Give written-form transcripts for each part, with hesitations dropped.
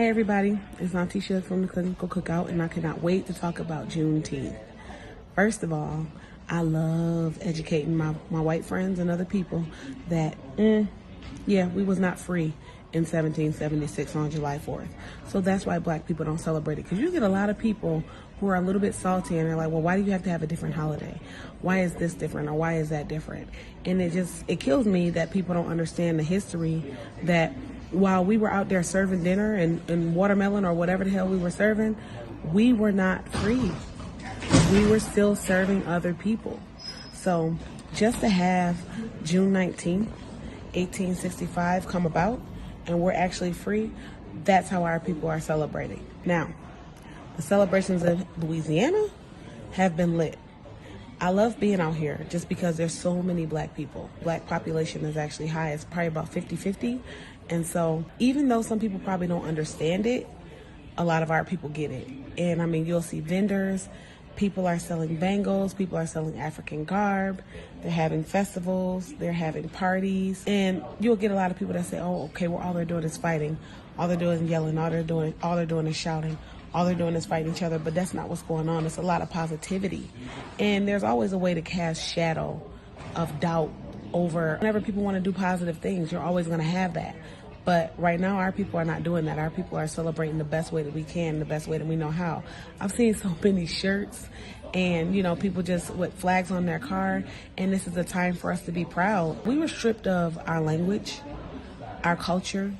Hey everybody, it's Auntie Sug from the Cookout, and I cannot wait to talk about Juneteenth. First of all, I love educating my white friends and other people that, we was not free in 1776 on July 4th. So that's why black people don't celebrate it. Because you get a lot of people who are a little bit salty and they're like, well, why do you have to have a different holiday? Why is this different or why is that different? And it kills me that people don't understand the history that while we were out there serving dinner and watermelon or whatever the hell we were serving, we were not free. We were still serving other people. So just to have June 19th, 1865 come about and we're actually free, that's how our people are celebrating. Now, the celebrations in Louisiana have been lit. I love being out here just because there's so many black people. Black population is actually high. It's probably about 50-50. And so even though some people probably don't understand it, a lot of our people get it. And I mean, you'll see vendors, people are selling bangles, people are selling African garb, they're having festivals, they're having parties. And you'll get a lot of people that say, oh, okay, well, all they're doing is fighting. All they're doing is yelling. All they're doing is shouting. All they're doing is fighting each other. But that's not what's going on. It's a lot of positivity. And there's always a way to cast shadow of doubt over whenever people want to do positive things. You're always going to have that. But right now, our people are not doing that. Our people are celebrating the best way that we can, the best way that we know how. I've seen so many shirts and, people just with flags on their car. And this is a time for us to be proud. We were stripped of our language, our culture.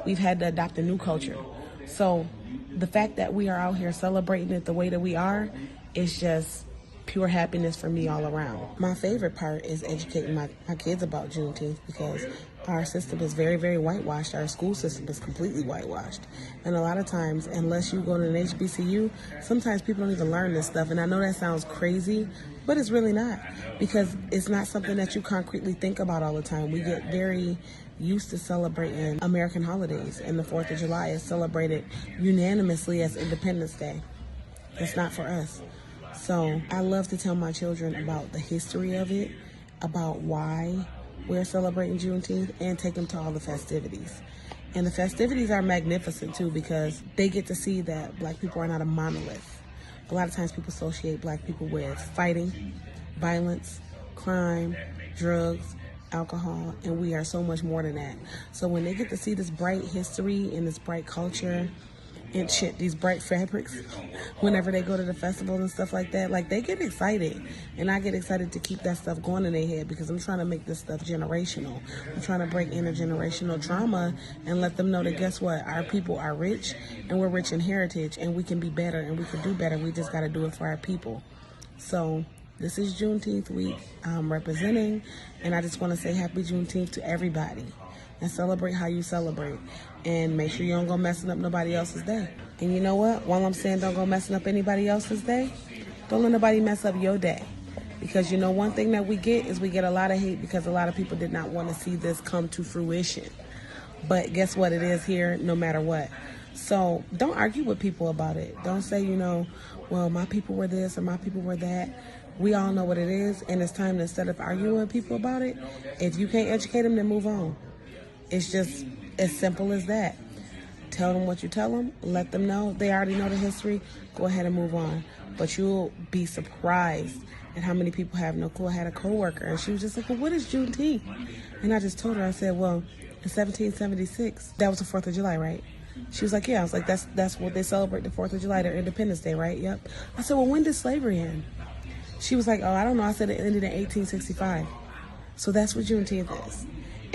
We've had to adopt a new culture. So the fact that we are out here celebrating it the way that we are is just pure happiness for me all around. My favorite part is educating my kids about Juneteenth because our system is very, very whitewashed. Our school system is completely whitewashed. And a lot of times, unless you go to an HBCU, sometimes people don't even learn this stuff. And I know that sounds crazy, but it's really not, because it's not something that you concretely think about all the time. We get very used to celebrating American holidays, and the 4th of July is celebrated unanimously as Independence Day. It's not for us. So I love to tell my children about the history of it, about why we're celebrating Juneteenth, and take them to all the festivities. And the festivities are magnificent too, because they get to see that black people are not a monolith. A lot of times people associate black people with fighting, violence, crime, drugs, alcohol, and we are so much more than that. So when they get to see this bright history and this bright culture and these bright fabrics, whenever they go to the festivals and stuff like that, like, they get excited. And I get excited to keep that stuff going in their head, because I'm trying to make this stuff generational. I'm trying to break intergenerational trauma and let them know that, guess what, our people are rich, and we're rich in heritage, and we can be better, and we can do better. We just got to do it for our people. So this is Juneteenth week. I'm representing, and I just want to say happy Juneteenth to everybody. And celebrate how you celebrate. And make sure you don't go messing up nobody else's day. And you know what? While I'm saying don't go messing up anybody else's day, don't let nobody mess up your day. Because one thing that we get is we get a lot of hate because a lot of people did not want to see this come to fruition. But guess what? It is here no matter what. So don't argue with people about it. Don't say, well, my people were this or my people were that. We all know what it is. And it's time to, instead of arguing with people about it, if you can't educate them, then move on. It's just as simple as that. Tell them what you tell them. Let them know. They already know the history. Go ahead and move on. But you'll be surprised at how many people have no clue. I had a coworker, and she was just like, well, what is Juneteenth? And I just told her, I said, well, in 1776, that was the 4th of July, right? She was like, yeah. I was like, that's what they celebrate, the 4th of July, their Independence Day, right? Yep. I said, well, when did slavery end? She was like, oh, I don't know. I said it ended in 1865. So that's what Juneteenth is.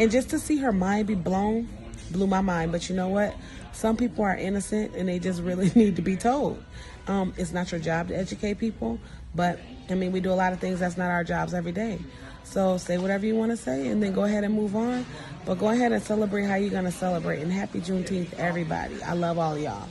And just to see her mind be blown, blew my mind. But you know what? Some people are innocent and they just really need to be told. It's not your job to educate people. But, we do a lot of things that's not our jobs every day. So say whatever you want to say and then go ahead and move on. But go ahead and celebrate how you're going to celebrate. And happy Juneteenth, everybody. I love all y'all.